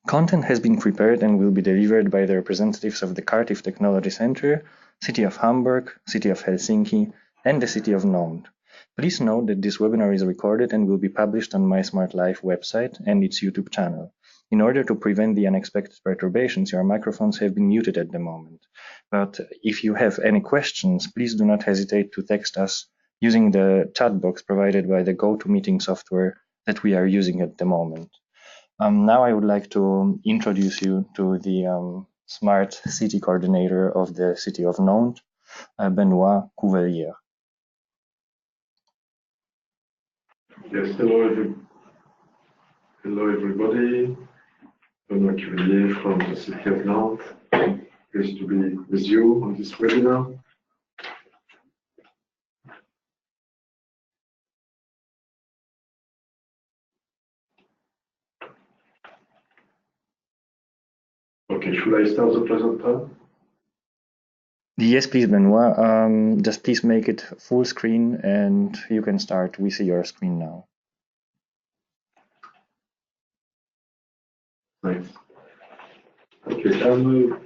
Content has been prepared and will be delivered by the representatives of the Cardiff Technology Center, City of Hamburg, City of Helsinki, and the City of Nantes. Please note that this webinar is recorded and will be published on mySMARTLife website and its YouTube channel. In order to prevent the unexpected perturbations, your microphones have been muted at the moment. But if you have any questions, please do not hesitate to text us using the chat box provided by the GoToMeeting software that we are using at the moment. Now I would like to introduce you to the Smart City Coordinator of the City of Nantes, Benoit Couvelier. Yes, hello everybody. Benoit Couvelier from the City of Nantes. Pleased to be with you on this webinar. Okay, should I start the presentation? Yes, please, Benoit. Just please make it full screen and you can start. We see your screen now. Thanks. Okay, I'm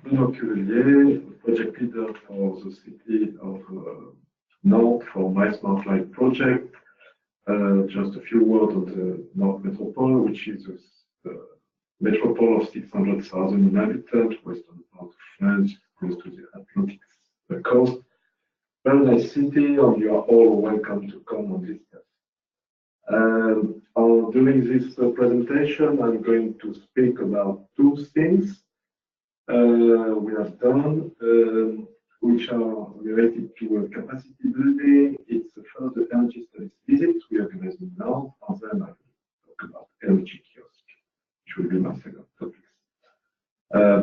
Benoit Couvelier, project leader for the City of Nantes for mySMARTLife project. Just a few words on the Nantes Metropole, which is a metropole of 600,000 inhabitants, western part of France, close to the Atlantic coast. Very nice city, and you are all welcome to come on this test. During this presentation, I'm going to speak about two things we have done, which are related to capacity building. It's the first energy studies visit we organize now, and then I will talk about energy kiosk, which will be my second topic.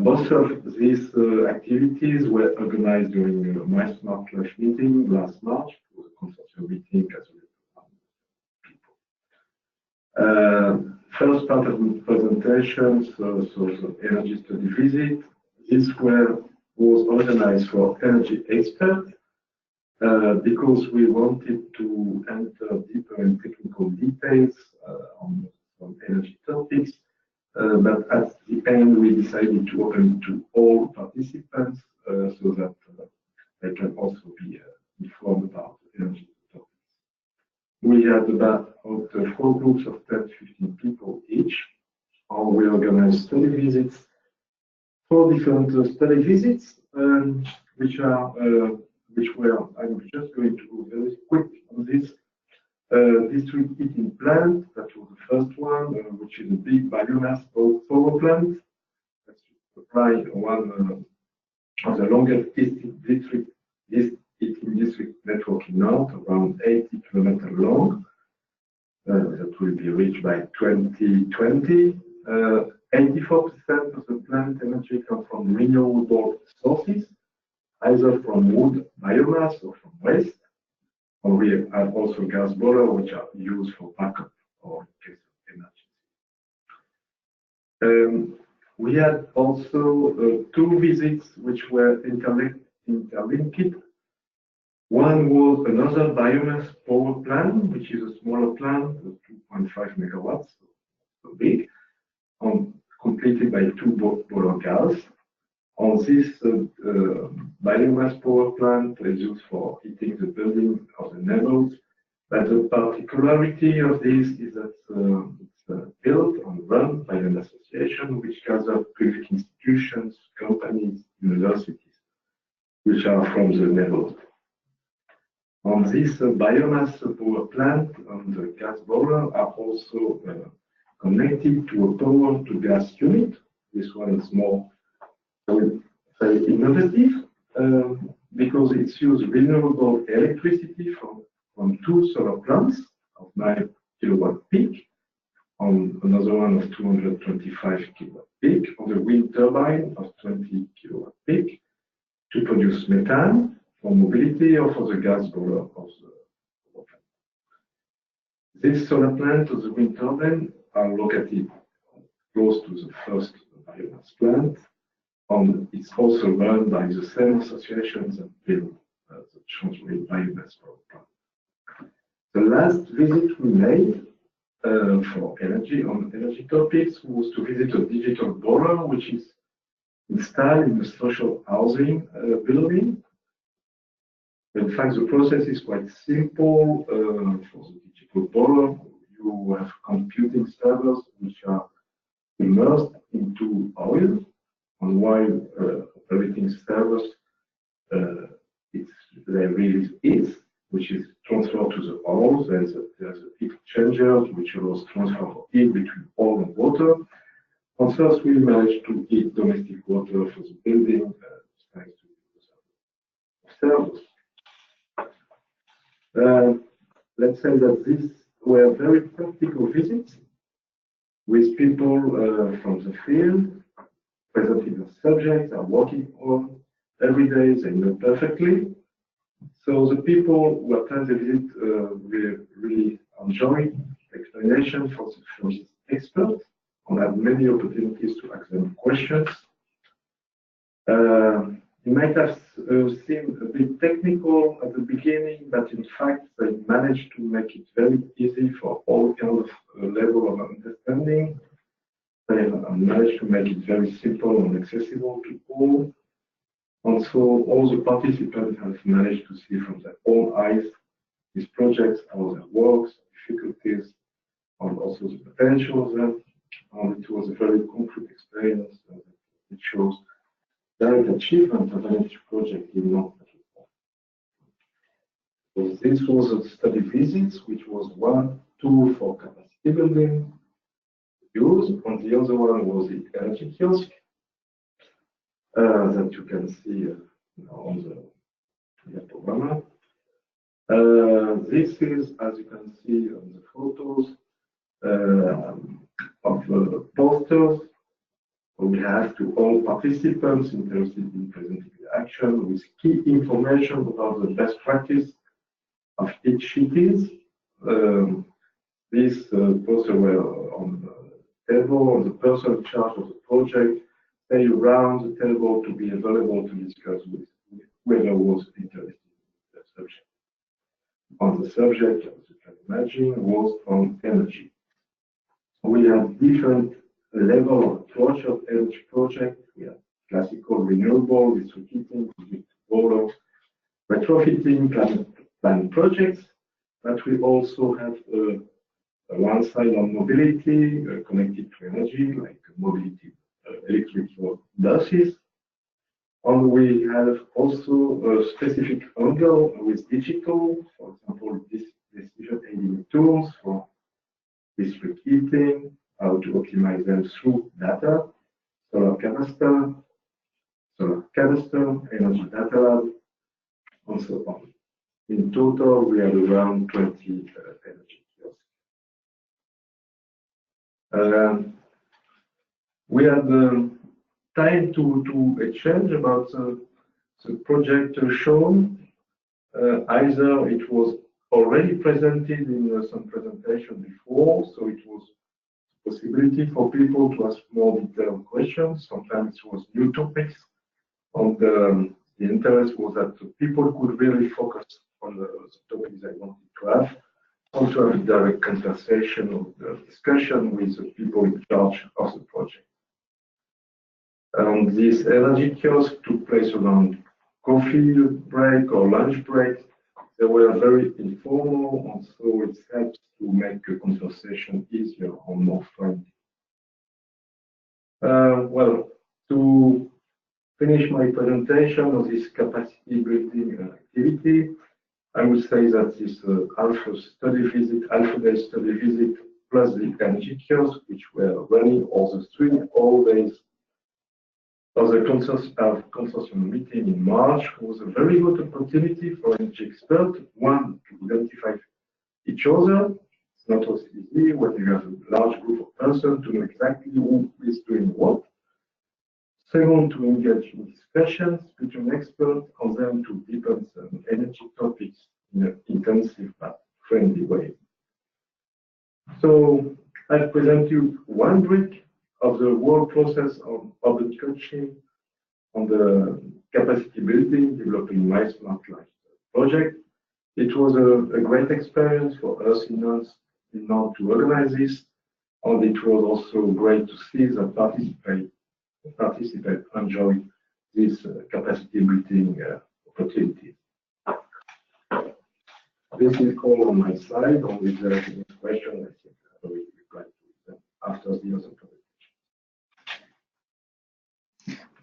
Both of these activities were organized during mySMARTLife meeting last March, for the consortium meeting as well. First part of the presentation, so the energy study visit. This was organized for energy experts because we wanted to enter deeper in technical details on some energy topics. But at the end, we decided to open to all participants so that they can also be informed about energy topics. We had about 4 groups of 10-15 people each, and we organized study visits, 4 different study visits, which were, I'm just going to go very quick on this. District heating plant, that was the first one, which is a big biomass power plant that supply one of the longest district heating district network in Nantes, around 80 kilometers long. That will be reached by 2020. 84% of the plant energy comes from renewable sources, either from wood, biomass, or from waste. And we have also gas boilers, which are used for backup or in case of emergency. We had also 2 visits which were interlinked. One was another biomass power plant, which is a smaller plant, 2.5 megawatts, so big, completed by 2 boiler gas. On this biomass power plant is used for heating the building of the neighborhoods. But the particularity of this is that it's built and run by an association which gathers public institutions, companies, universities, which are from the neighborhood. On this biomass power plant and the gas boiler are also connected to a power to gas unit. This one is more very innovative because it's used renewable electricity from 2 solar plants of 9 kilowatt peak, on another one of 225 kilowatt peak, on the wind turbine of 20 kilowatt peak, to produce methane for mobility or for the gas boiler of the power plant. This solar plant or the wind turbine are located close to the first biomass plant. And it's also run by the same associations that build the Changery biomass power plant. The last visit we made for energy on energy topics was to visit a digital boiler which is installed in the social housing building. In fact, the process is quite simple. For the digital boiler, you have computing servers which are immersed into oil, and while operating servers, there really is, which is transferred to the oil. There's a heat exchanger which allows transfer of heat between oil and water. And first, we managed to heat domestic water for the building thanks to the servers. Let's say that these were very practical visits with people from the field, presenting the subjects are working on every day, they know perfectly. So the people who attend the visit will really enjoy explanation from these experts and have many opportunities to ask them questions. You might have seemed a bit technical at the beginning, but in fact they managed to make it very easy for all kinds of level of understanding. They managed to make it very simple and accessible to all. And so all the participants have managed to see from their own eyes these projects, how they work, difficulties, and also the potential of them. And it was a very concrete experience. It shows direct achievement of an energy project in Nantes. So this was a study visits, which was one tool for capacity building use, and the other one was the energy kiosk that you can see on the diagram. This is, as you can see on the photos of the posters. We have to all participants interested in presenting the action with key information about the best practice of each cities. These posters were on the table, and the person in charge of the project stay around the table to be available to discuss with whoever was interested in the subject. On the subject, as you can imagine, was on energy. We have different level of approach of energy project. We have classical renewable, district heating, boiler, retrofitting, climate projects, but we also have one side on mobility connected to energy, like mobility, electric buses. And we have also a specific angle with digital, for example, decision aiding tools for district heating, how to optimize them through data, solar canister, energy data lab, and so on. In total, we have around 20 energy kiosks. We had time to exchange about the project shown. Either it was already presented in some presentation before, so it was possibility for people to ask more detailed questions. Sometimes it was new topics, and the interest was that people could really focus on the topics they wanted to have, and to have a direct conversation or discussion with the people in charge of the project. This energy kiosk took place around coffee break or lunch break. They were very informal, and so it helps to make a conversation easier and more friendly. Well, to finish my presentation of this capacity building activity, I would say that this half day study visit, plus the energy kiosk, which were running all days of the consortium meeting in March, was a very good opportunity for energy experts. One, to identify each other. It's not so easy when you have a large group of persons to know exactly who is doing what. Second, to engage in discussions between experts and then to deepen some energy topics in an intensive but friendly way. So I present you one brick of the whole process of urban coaching on the capacity building, developing mySMARTLife project. It was a great experience for us in Nantes. in Nantes to organize this. And it was also great to see that participants enjoy this capacity building opportunity. This is all on my side. And if there is any question, I think I will reply to them after the other presentation.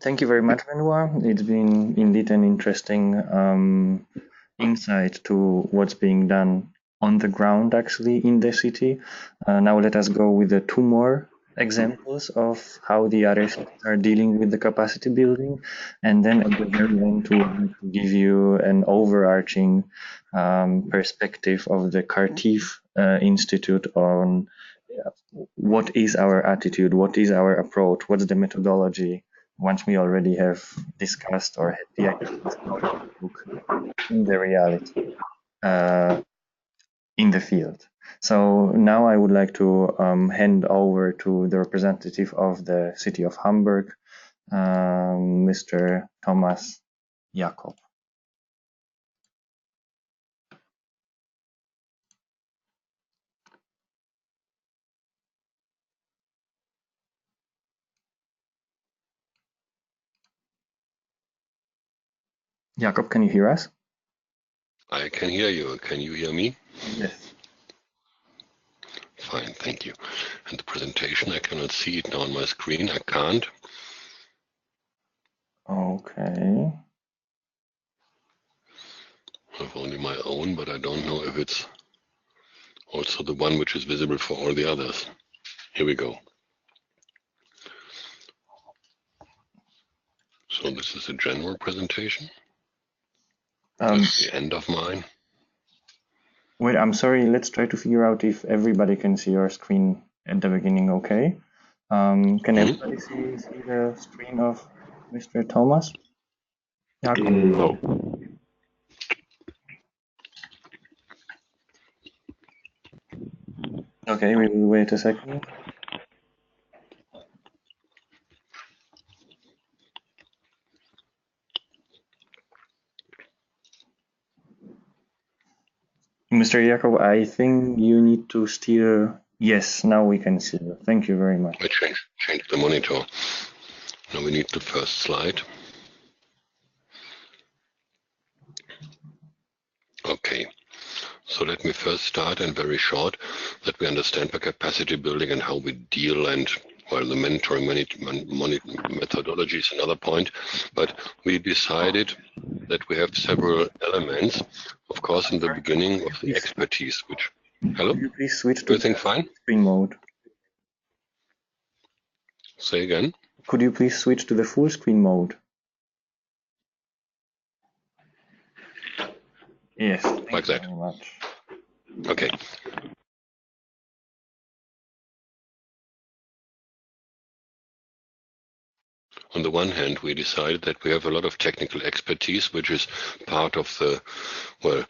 Thank you very much, Benoit. It's been indeed an interesting insight to what's being done on the ground, actually, in the city. Now let us go with the two more examples of how the other cities are dealing with the capacity building, and then at the very end to give you an overarching perspective of the Cartif Institute on what is our attitude, what is our approach, what's the methodology, once we already have discussed or had the ideas in the reality in the field. So now I would like to hand over to the representative of the city of Hamburg, Mr. Thomas Jakob. Jakob, can you hear us? I can hear you. Can you hear me? Yes. Fine, thank you. And the presentation, I cannot see it now on my screen. I can't. Okay. I have only my own, but I don't know if it's also the one which is visible for all the others. Here we go. So this is a general presentation. That's the end of mine. Wait, I'm sorry. Let's try to figure out if everybody can see your screen at the beginning, okay? Can everybody see the screen of Mr. Thomas? Jakob? No. Okay, we will wait a second. Mr. Jakob, I think you need to steer. Yes, now we can see you. Thank you very much. I changed the monitor. Now we need the first slide. Okay. So let me first start, and very short, that we understand the capacity building and how we deal, and well, the mentoring methodology is another point, but we decided that we have several elements, of course, in the beginning of the expertise, which, hello? Could you please switch to everything fine? Screen mode? Say again? Could you please switch to the full screen mode? Yes, like that. Very much. Okay. On the one hand, we decided that we have a lot of technical expertise, which is part of the, well,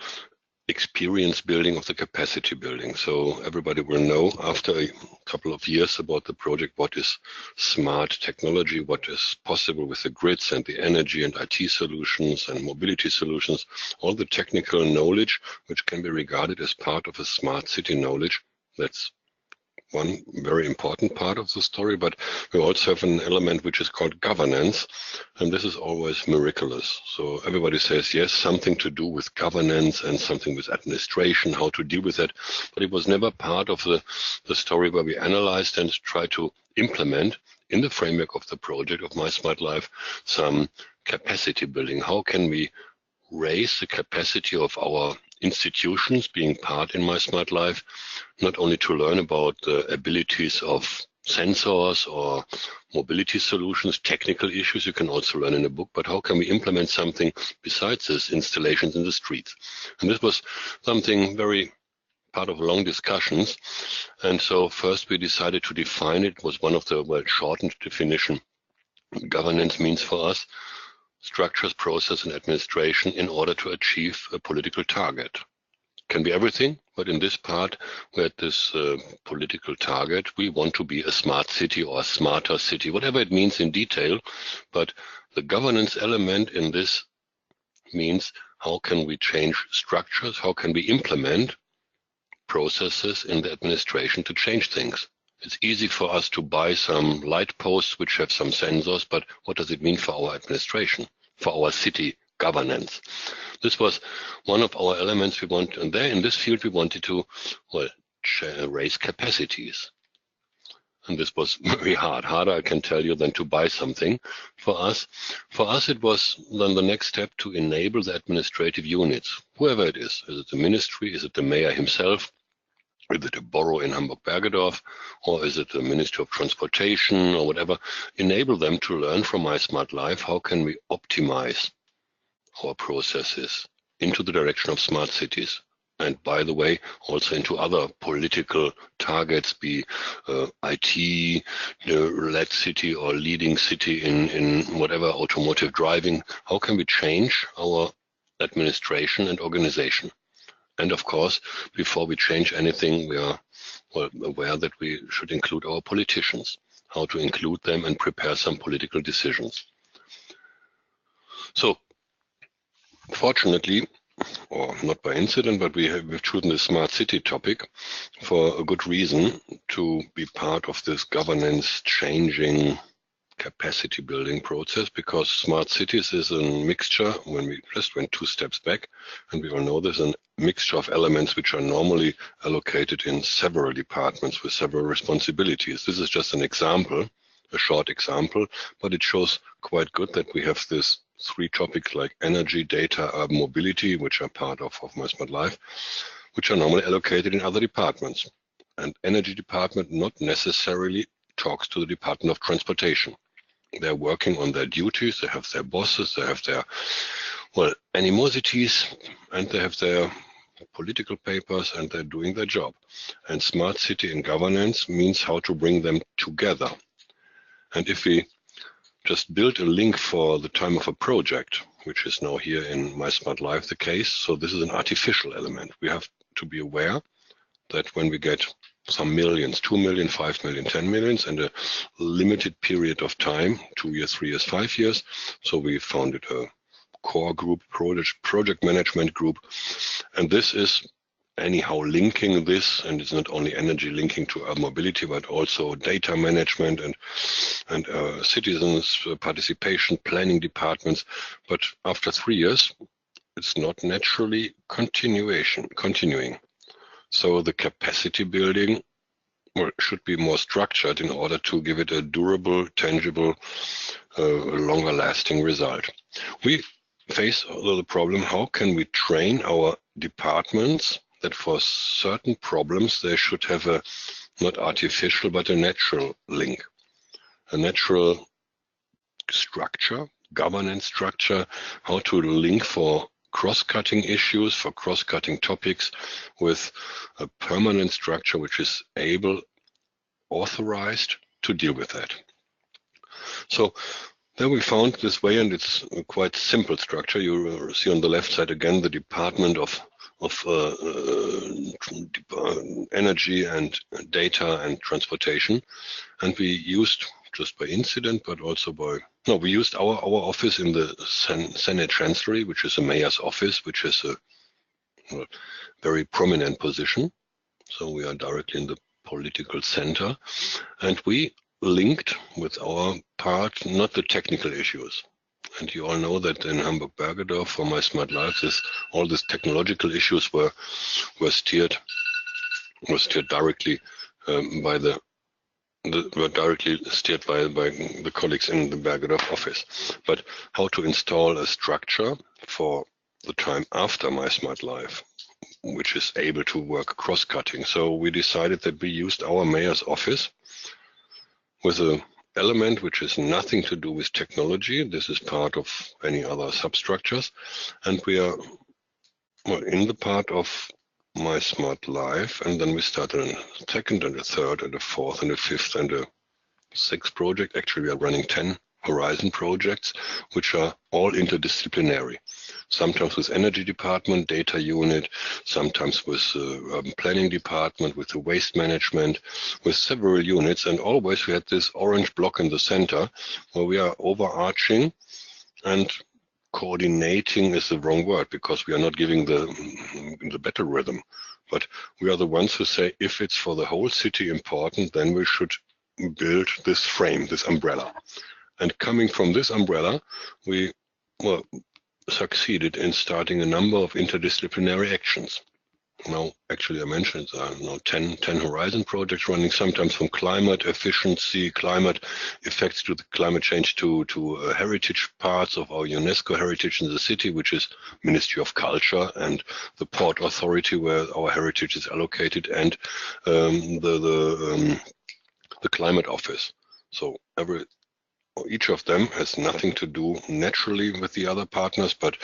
experience building of the capacity building. So everybody will know after a couple of years about the project what is smart technology, what is possible with the grids and the energy and IT solutions and mobility solutions, all the technical knowledge which can be regarded as part of a smart city knowledge. That's one very important part of the story, but we also have an element which is called governance, and this is always miraculous. So everybody says, yes, something to do with governance and something with administration, how to deal with that, but it was never part of the story where we analyzed and tried to implement in the framework of the project of mySMARTLife some capacity building. How can we raise the capacity of our institutions being part in mySMARTLife, not only to learn about the abilities of sensors or mobility solutions, technical issues you can also learn in a book, but how can we implement something besides this installations in the streets? And this was something very part of long discussions. And so first we decided to define it, was one of the well shortened definition. Governance means for us structures, process, and administration in order to achieve a political target. Can be everything, but in this part, we're at this political target. We want to be a smart city or a smarter city, whatever it means in detail. But the governance element in this means how can we change structures? How can we implement processes in the administration to change things. It's easy for us to buy some light posts which have some sensors, but what does it mean for our administration, for our city governance? This was one of our elements we want, and there in this field we wanted to, well, raise capacities. And this was very hard, harder I can tell you than to buy something for us. For us it was then the next step to enable the administrative units, whoever it is it the ministry, is it the mayor himself, is it a borough in Hamburg-Bydgoszcz, or is it the Ministry of Transportation or whatever, enable them to learn from mySMARTLife how can we optimize our processes into the direction of smart cities. And by the way, also into other political targets, be IT, led city or leading city in whatever automotive driving. How can we change our administration and organization? And of course, before we change anything, we are well aware that we should include our politicians, how to include them and prepare some political decisions. So, fortunately, or not by incident, but we've chosen the smart city topic for a good reason, to be part of this governance changing capacity building process, because smart cities is a mixture, when we just went 2 steps back, and we all know there's a mixture of elements which are normally allocated in several departments with several responsibilities. This is just an example, a short example, but it shows quite good that we have this 3 topics like energy, data, urban mobility, which are part of mySMARTLife, which are normally allocated in other departments. And energy department not necessarily talks to the Department of Transportation. They're working on their duties, they have their bosses, they have their, well, animosities, and they have their political papers, and they're doing their job. And smart city and governance means how to bring them together. And if we just build a link for the time of a project, which is now here in mySMARTLife the case, so this is an artificial element. We have to be aware that when we get some millions, 2 million, 5 million, 10 millions, and a limited period of time, 2 years, 3 years, 5 years. So we founded a core group, project management group. And this is anyhow linking this, and it's not only energy linking to urban mobility, but also data management and citizens participation, planning departments. But after 3 years, it's not naturally continuing. So the capacity building should be more structured in order to give it a durable, tangible, longer lasting result. We face the problem, how can we train our departments that for certain problems they should have a, not artificial, but a natural link, a natural structure, governance structure, how to link for cross-cutting issues, for cross-cutting topics with a permanent structure which is able, authorized to deal with that. So then we found this way, and it's a quite simple structure. You see on the left side again the Department of Energy and Data and Transportation, and we used, just by incident, but also we used our office in the Senate Chancellery, which is a mayor's office, which is a very prominent position. So we are directly in the political center, and we linked with our part, not the technical issues. And you all know that in Hamburg-Bydgoszcz, for mySMARTLife, all these technological issues were steered directly were directly steered by the colleagues in the Bydgoszcz office. But how to install a structure for the time after mySMARTLife, which is able to work cross-cutting. So we decided that we used our mayor's office with an element which is nothing to do with technology. This is part of any other substructures. And we are in the part of mySMARTLife, and then we started a second and a third and a fourth and a fifth and a sixth project. Actually, we are running 10 horizon projects, which are all interdisciplinary. Sometimes with energy department, data unit, sometimes with urban planning department, with the waste management, with several units. And always we had this orange block in the center where we are overarching, and coordinating is the wrong word, because we are not giving the battle rhythm, But we are the ones who say, if it's for the whole city important, then we should build this frame, this umbrella. And coming from this umbrella, we succeeded in starting a number of interdisciplinary actions. Now, actually, I mentioned there are now 10 horizon projects running, sometimes from climate efficiency, climate effects to the climate change to heritage parts of our UNESCO heritage in the city, which is Ministry of Culture and the Port Authority where our heritage is allocated, and the Climate Office. So each of them has nothing to do naturally with the other partners, but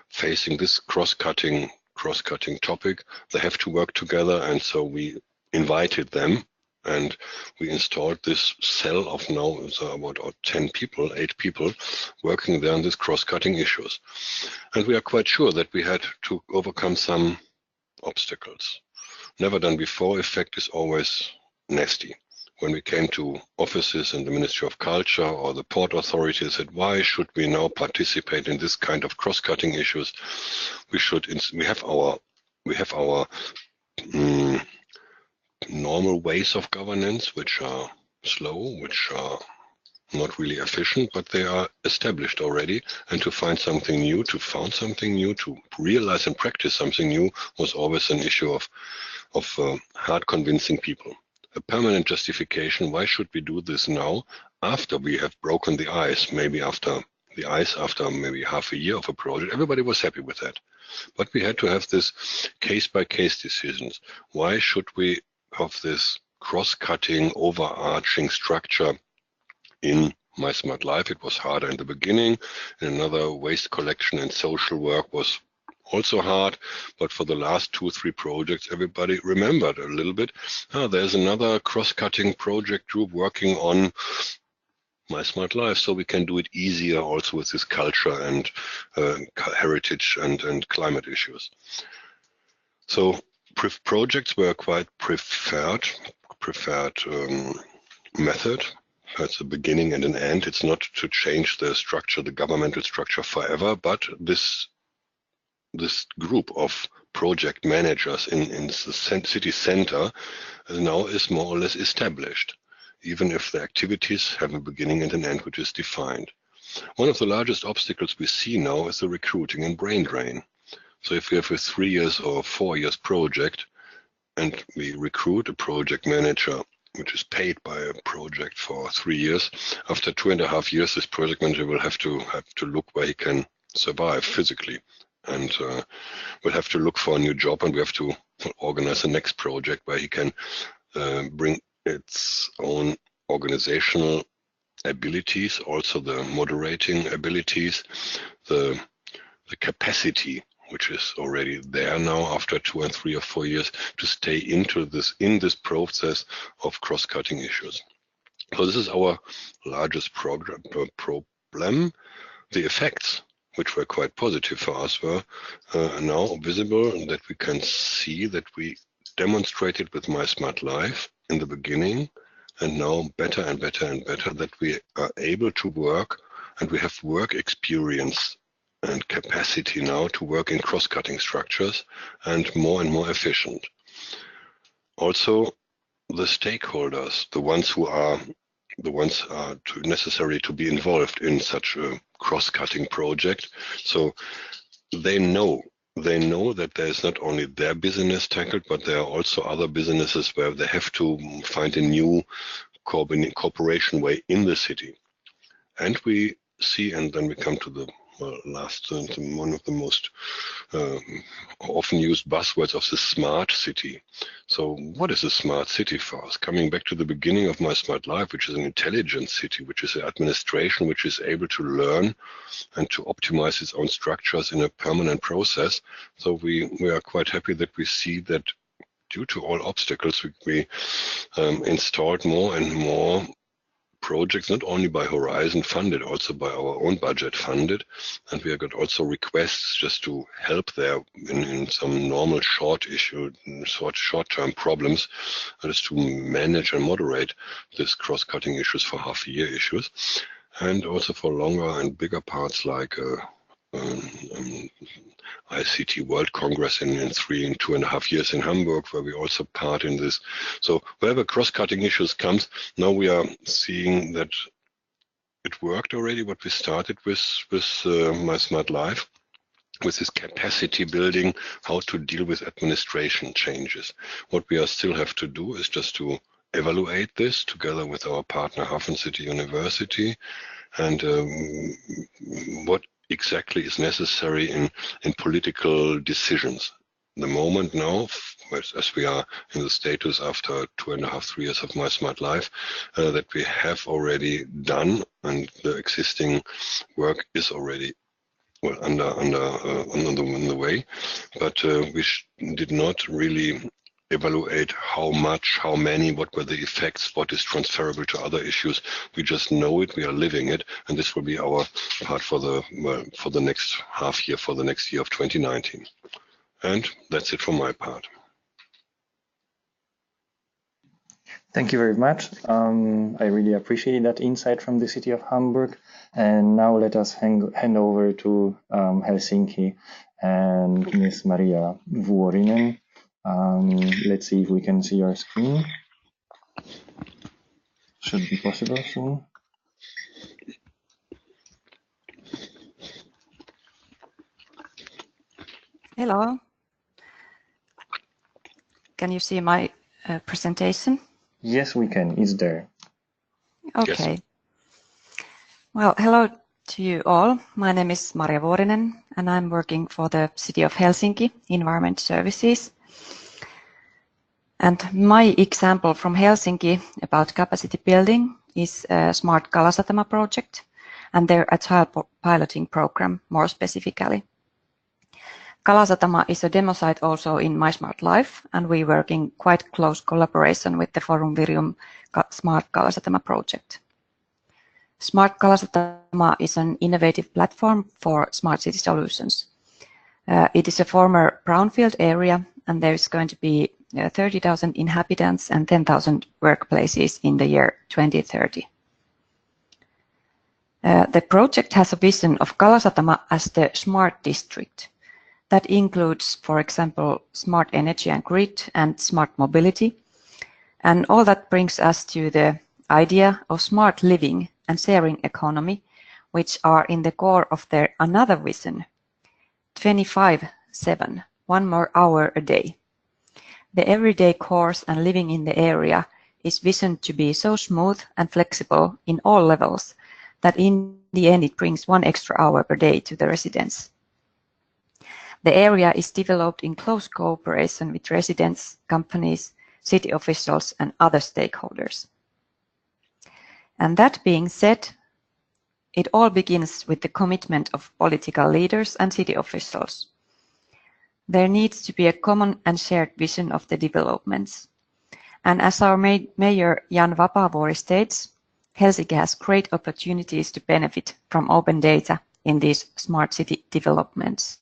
facing this cross-cutting topic, they have to work together. And so we invited them and we installed this cell of now about 8 people working there on these cross-cutting issues. And we are quite sure that we had to overcome some obstacles. Never done before effect is always nasty. When we came to offices in the Ministry of Culture or the Port Authority, said, why should we now participate in this kind of cross-cutting issues? We have our normal ways of governance, which are slow, which are not really efficient, but they are established already. And to find something new, to realize and practice something new was always an issue of hard convincing people. A permanent justification, why should we do this now after we have broken the ice, maybe after half a year of a project? Everybody was happy with that. But we had to have this case-by-case decisions. Why should we have this cross-cutting, overarching structure in mySMARTLife? It was harder in the beginning. In another, waste collection and social work was also hard, but for the last 2-3 projects, everybody remembered a little bit. There's another cross-cutting project group working on mySMARTLife, so we can do it easier also with this culture and heritage and climate issues. So projects were quite preferred method. It's a beginning and an end. It's not to change the structure, the governmental structure forever, but this group of project managers in the city center now is more or less established, even if the activities have a beginning and an end which is defined. One of the largest obstacles we see now is the recruiting and brain drain. So if we have a 3 years or 4 years project and we recruit a project manager which is paid by a project for 3 years, after 2.5 years this project manager will have to look where he can survive physically. And we'll have to look for a new job, and we have to organize the next project where he can bring its own organizational abilities, also the moderating abilities, the capacity, which is already there now after 2 and 3 or 4 years, to stay in this process of cross-cutting issues. So this is our largest problem. The effects, which were quite positive for us, were now visible, that we can see that we demonstrated with mySMARTLife in the beginning, and now better and better and better, that we are able to work, and we have work experience and capacity now to work in cross-cutting structures and more efficient. Also, the stakeholders, the ones necessary to be involved in such a cross-cutting project. So they know that there's not only their business tackled, but there are also other businesses where they have to find a new cooperation way in the city. And we see, and then we come to the last, one of the most often used buzzwords of the smart city. So what is a smart city for us? Coming back to the beginning of mySMARTLife, which is an intelligent city, which is an administration which is able to learn and to optimize its own structures in a permanent process. So we are quite happy that we see that due to all obstacles, we installed more and more projects, not only by Horizon funded, also by our own budget funded, and we have got also requests just to help there in some normal short-term problems, just to manage and moderate this cross-cutting issues for half-year issues, and also for longer and bigger parts like ICT World Congress in 2.5 years in Hamburg, where we also part in this. So wherever cross-cutting issues comes, now we are seeing that it worked already, what we started with mySMARTLife, with this capacity building, how to deal with administration changes. What we still have to do is just to evaluate this together with our partner Hafen City University, and what exactly is necessary in political decisions. The moment now, as we are in the status after 2.5-3 years of mySMARTLife, that we have already done, and the existing work is already on the way, but we did not really evaluate how much, how many, what were the effects, what is transferable to other issues. We just know it, we are living it, and this will be our part for the next half year, for the next year of 2019. And that's it from my part. Thank you very much. I really appreciate that insight from the city of Hamburg. And now let us hand over to Helsinki and Ms. Maria Vuorinen. Let's see if we can see your screen. Should be possible soon. Hello. Can you see my presentation? Yes, we can. It's there. Okay. Yes. Well, hello to you all. My name is Maria Vuorinen, and I'm working for the City of Helsinki Environment Services. And my example from Helsinki about capacity building is a Smart Kalasatama project and their agile piloting program more specifically. Kalasatama is a demo site also in mySMARTLife, and we work in quite close collaboration with the Forum Virium Smart Kalasatama project. Smart Kalasatama is an innovative platform for smart city solutions. It is a former brownfield area, and there is going to be 30,000 inhabitants and 10,000 workplaces in the year 2030. The project has a vision of Kalasatama as the smart district. That includes, for example, smart energy and grid and smart mobility. And all that brings us to the idea of smart living and sharing economy, which are in the core of their another vision, 25/7, 1 more hour a day. The everyday course and living in the area is visioned to be so smooth and flexible in all levels that in the end it brings 1 extra hour per day to the residents. The area is developed in close cooperation with residents, companies, city officials, and other stakeholders. And that being said, it all begins with the commitment of political leaders and city officials. There needs to be a common and shared vision of the developments. And as our Mayor Jan Vapaavuori states, Helsinki has great opportunities to benefit from open data in these smart city developments.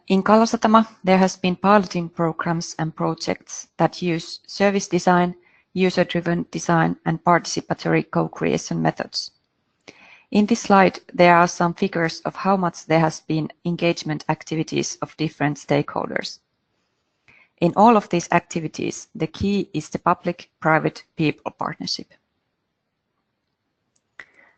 In Kalasatama, there has been piloting programs and projects that use service design, user-driven design, and participatory co-creation methods. In this slide, there are some figures of how much there has been engagement activities of different stakeholders. In all of these activities, the key is the public-private people partnership.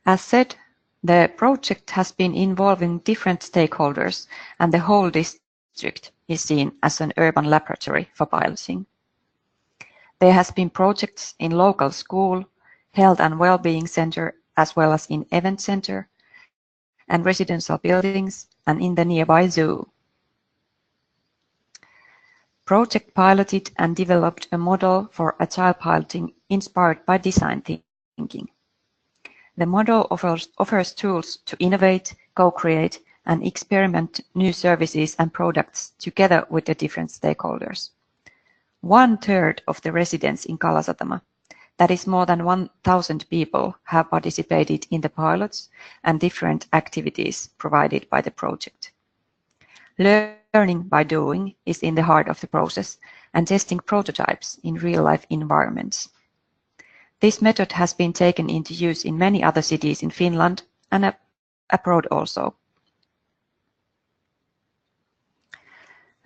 As said, the project has been involving different stakeholders, and the whole district is seen as an urban laboratory for piloting. There has been projects in local school, health and well-being center, as well as in event center and residential buildings, and in the nearby zoo. Project piloted and developed a model for agile piloting inspired by design thinking. The model offers tools to innovate, co-create, and experiment new services and products together with the different stakeholders. 1/3 of the residents in Kalasatama, that is more than 1,000 people, have participated in the pilots and different activities provided by the project. Learning by doing is in the heart of the process, and testing prototypes in real-life environments. This method has been taken into use in many other cities in Finland and abroad also.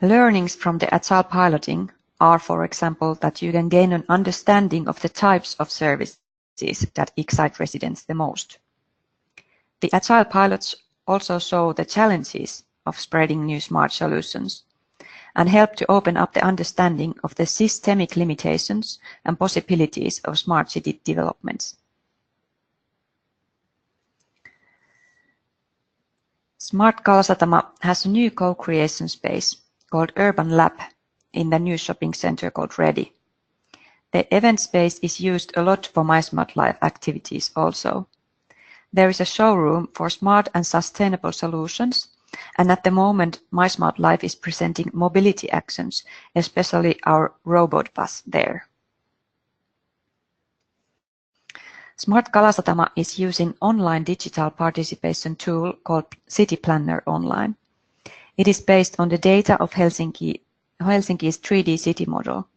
Learnings from the agile piloting are, for example, that you can gain an understanding of the types of services that excite residents the most. The agile pilots also show the challenges of spreading new smart solutions and help to open up the understanding of the systemic limitations and possibilities of smart city developments. Smart Kalasatama has a new co-creation space called Urban Lab in the new shopping center called Ready. The event space is used a lot for mySMARTLife activities also. There is a showroom for smart and sustainable solutions, and at the moment mySMARTLife is presenting mobility actions, especially our robot bus there. Smart Kalasatama is using online digital participation tool called City Planner Online. It is based on the data of Helsinki's 3D city model.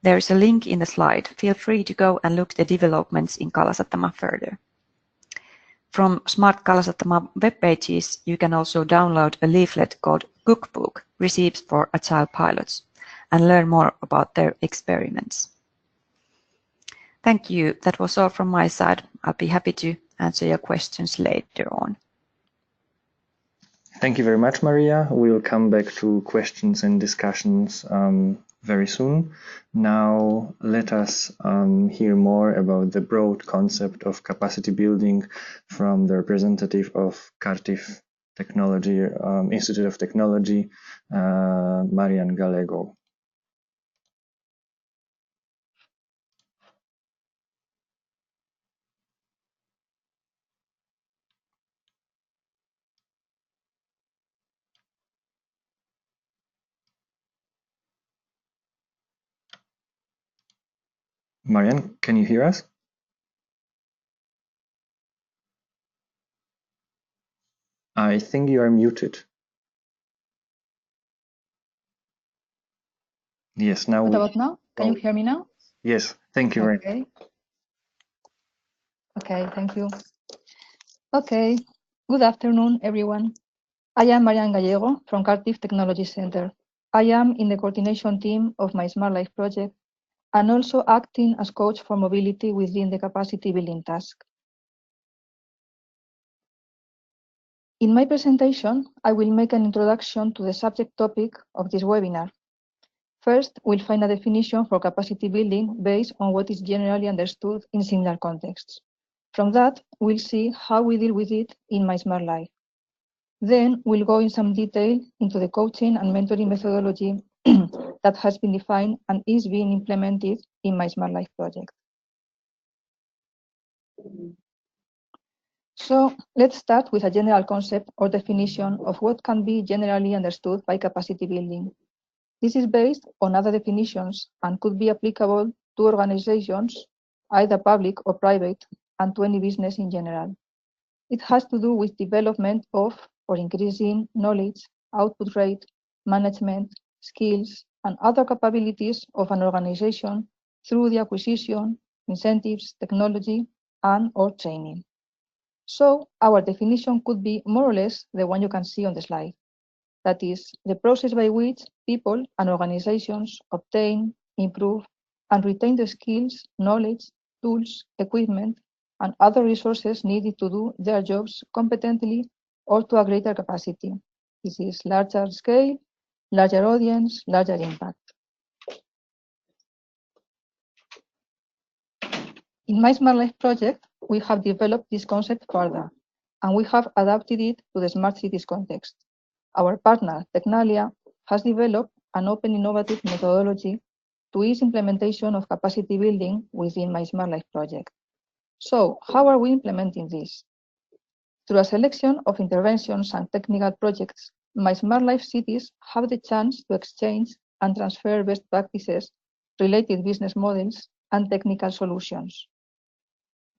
There is a link in the slide. Feel free to go and look at the developments in Kalasatama further. From Smart Kalasatama web pages, you can also download a leaflet called Cookbook, Recipes for Agile Pilots, and learn more about their experiments. Thank you. That was all from my side. I'll be happy to answer your questions later on. Thank you very much, Maria. We'll come back to questions and discussions very soon. Now let us hear more about the broad concept of capacity building from the representative of Cardiff Technology Institute of Technology, Marian Gallego. Marian, can you hear us? I think you are muted. Yes, now. What about now? Can you hear me now? Yes, thank you very much. Okay, thank you. Okay, good afternoon, everyone. I am Marian Gallego from Cardiff Technology Center. I am in the coordination team of mySMARTLife project and also acting as coach for mobility within the capacity building task. In my presentation, I will make an introduction to the subject topic of this webinar. First, we'll find a definition for capacity building based on what is generally understood in similar contexts. From that, we'll see how we deal with it in mySMARTLife. Then we'll go in some detail into the coaching and mentoring methodology that has been defined and is being implemented in mySMARTLife project. So let's start with a general concept or definition of what can be generally understood by capacity building. This is based on other definitions and could be applicable to organizations, either public or private, and to any business in general. It has to do with development of or increasing knowledge, output rate, management, skills, and other capabilities of an organization through the acquisition, incentives, technology, and/or training. So our definition could be more or less the one you can see on the slide. That is, the process by which people and organizations obtain, improve, and retain the skills, knowledge, tools, equipment, and other resources needed to do their jobs competently or to a greater capacity. This is larger scale, larger audience, larger impact. In mySMARTLife project, we have developed this concept further, and we have adapted it to the smart cities context. Our partner, Technalia, has developed an open innovative methodology to ease implementation of capacity building within mySMARTLife project. So how are we implementing this? Through a selection of interventions and technical projects, mySMARTLife cities have the chance to exchange and transfer best practices, related business models, and technical solutions.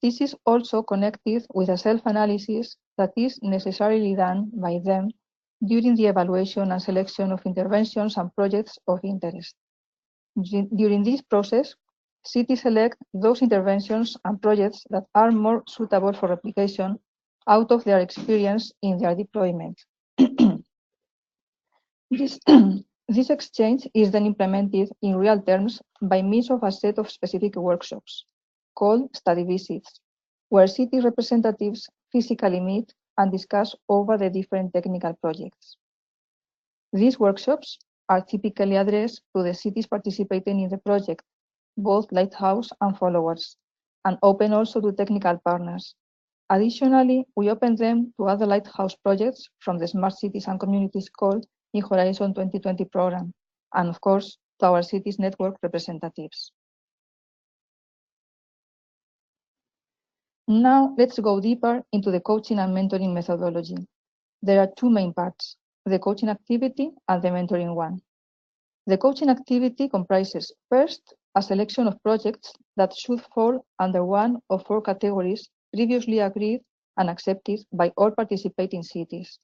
This is also connected with a self-analysis that is necessarily done by them during the evaluation and selection of interventions and projects of interest. During this process, cities select those interventions and projects that are more suitable for replication out of their experience in their deployment. This exchange is then implemented in real terms by means of a set of specific workshops called study visits, where city representatives physically meet and discuss over the different technical projects. These workshops are typically addressed to the cities participating in the project, both lighthouse and followers, and open also to technical partners. Additionally, we open them to other lighthouse projects from the Smart Cities and Communities call in Horizon 2020 program, and of course, to our cities network representatives. Now, let's go deeper into the coaching and mentoring methodology. There are two main parts, the coaching activity and the mentoring one. The coaching activity comprises, first, a selection of projects that should fall under one of four categories previously agreed and accepted by all participating cities.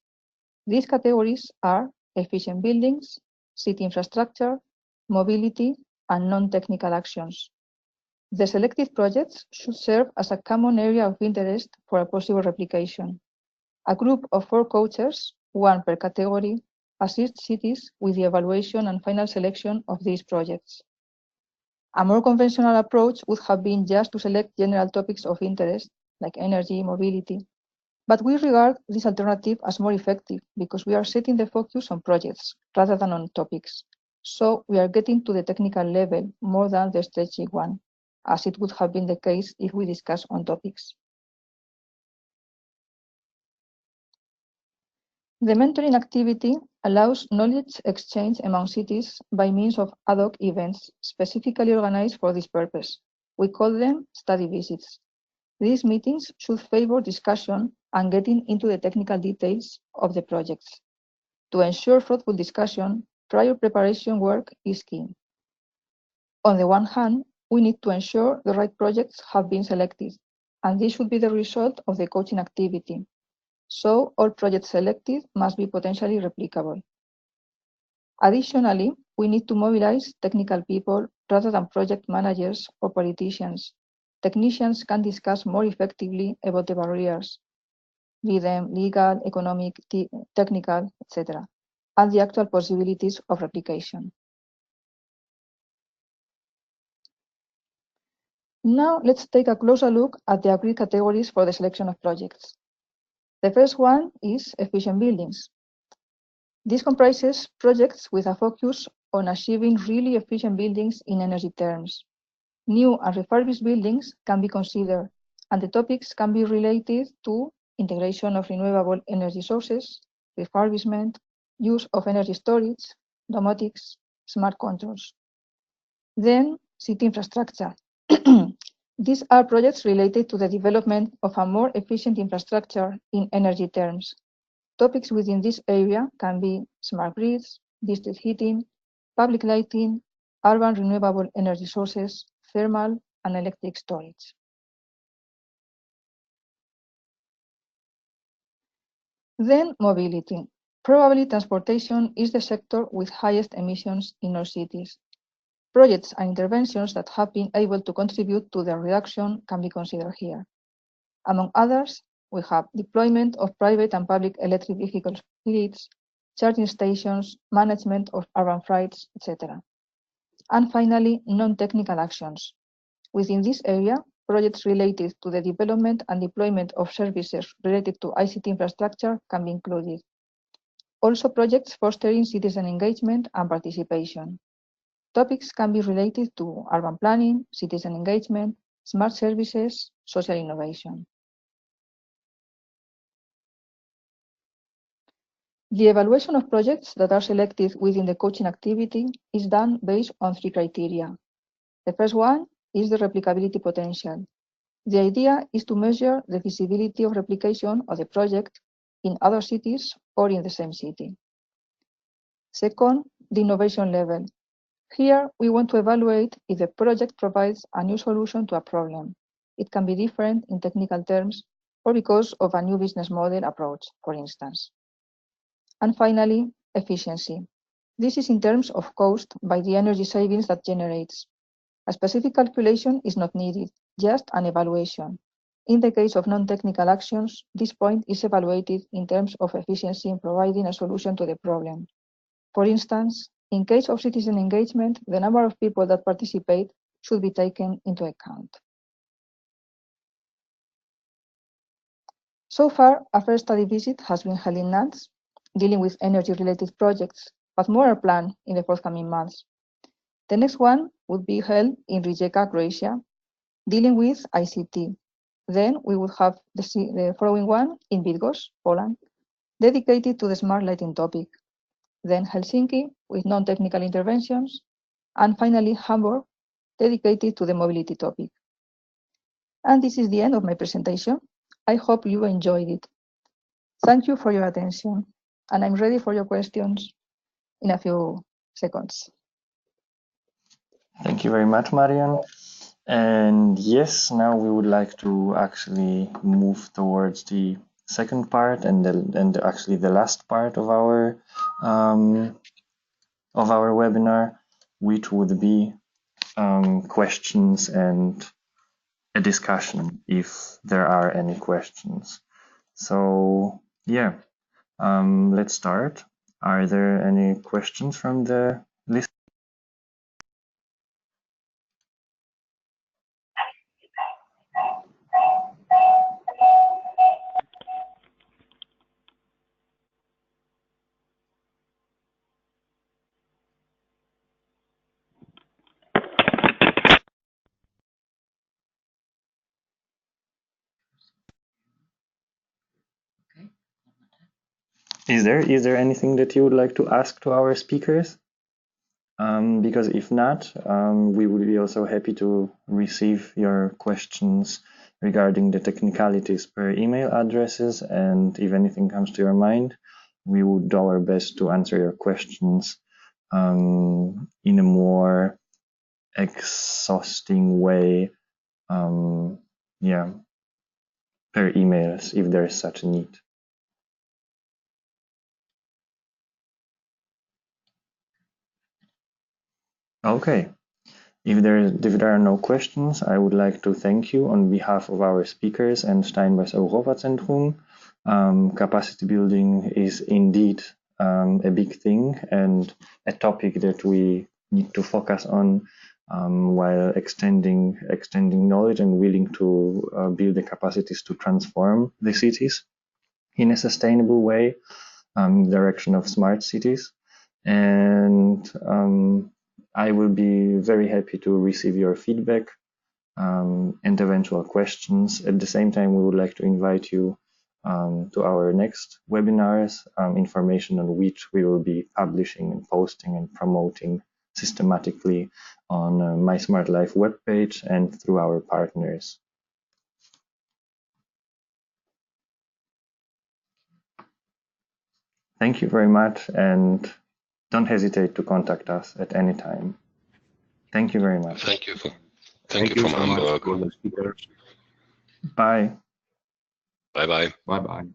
These categories are efficient buildings, city infrastructure, mobility, and non-technical actions. The selected projects should serve as a common area of interest for a possible replication. A group of 4 coaches, 1 per category, assist cities with the evaluation and final selection of these projects. A more conventional approach would have been just to select general topics of interest, like energy, mobility. But we regard this alternative as more effective because we are setting the focus on projects rather than on topics. So we are getting to the technical level more than the strategic one, as it would have been the case if we discuss on topics. The mentoring activity allows knowledge exchange among cities by means of ad hoc events specifically organized for this purpose. We call them study visits. These meetings should favor discussion and getting into the technical details of the projects. To ensure fruitful discussion, prior preparation work is key. On the one hand, we need to ensure the right projects have been selected, and this should be the result of the coaching activity. So all projects selected must be potentially replicable. Additionally, we need to mobilize technical people rather than project managers or politicians. Technicians can discuss more effectively about the barriers, be them legal, economic, technical, etc., and the actual possibilities of replication. Now let's take a closer look at the agreed categories for the selection of projects. The first one is efficient buildings. This comprises projects with a focus on achieving really efficient buildings in energy terms. New and refurbished buildings can be considered, and the topics can be related to integration of renewable energy sources, refurbishment, use of energy storage, domotics, smart controls. Then, city infrastructure. These are projects related to the development of a more efficient infrastructure in energy terms. Topics within this area can be smart grids, district heating, public lighting, urban renewable energy sources, thermal and electric storage. Then mobility. Probably transportation is the sector with highest emissions in our cities. Projects and interventions that have been able to contribute to their reduction can be considered here. Among others, we have deployment of private and public electric vehicle fleets, charging stations, management of urban freights, etc. And finally, non-technical actions. Within this area, projects related to the development and deployment of services related to ICT infrastructure can be included. Also, projects fostering citizen engagement and participation. Topics can be related to urban planning, citizen engagement, smart services, social innovation. The evaluation of projects that are selected within the coaching activity is done based on 3 criteria. The first one is the replicability potential. The idea is to measure the feasibility of replication of the project in other cities or in the same city. Second, the innovation level. Here, we want to evaluate if the project provides a new solution to a problem. It can be different in technical terms or because of a new business model approach, for instance. And finally, efficiency. This is in terms of cost by the energy savings that generates. A specific calculation is not needed, just an evaluation. In the case of non-technical actions, this point is evaluated in terms of efficiency in providing a solution to the problem. For instance, in case of citizen engagement, the number of people that participate should be taken into account. So far, a first study visit has been held in Nantes, dealing with energy-related projects, but more are planned in the forthcoming months. The next one would be held in Rijeka, Croatia, dealing with ICT. Then we would have the following one in Bydgoszcz, Poland, dedicated to the smart lighting topic. Then Helsinki with non-technical interventions, and finally Hamburg, dedicated to the mobility topic. And this is the end of my presentation. I hope you enjoyed it. Thank you for your attention, and I'm ready for your questions in a few seconds. Thank you very much, Marian. And yes, now we would like to actually move towards the second part and actually the last part of our webinar, which would be questions and a discussion if there are any questions. So yeah, let's start. Are there any questions from the list? Is there anything that you would like to ask to our speakers? Because if not, we would be also happy to receive your questions regarding the technicalities per email addresses, and if anything comes to your mind, we would do our best to answer your questions in a more exhausting way, yeah, per emails if there is such a need. Okay. If there are no questions, I would like to thank you on behalf of our speakers and Steinbach's Europazentrum. Capacity building is indeed a big thing and a topic that we need to focus on while extending knowledge and willing to build the capacities to transform the cities in a sustainable way in the direction of smart cities. And I will be very happy to receive your feedback and eventual questions. At the same time, we would like to invite you to our next webinars, information on which we will be publishing and posting and promoting systematically on mySMARTLife webpage and through our partners. Thank you very much, and don't hesitate to contact us at any time. Thank you very much. Thank you from Hamburg. Bye. Bye-bye. Bye-bye.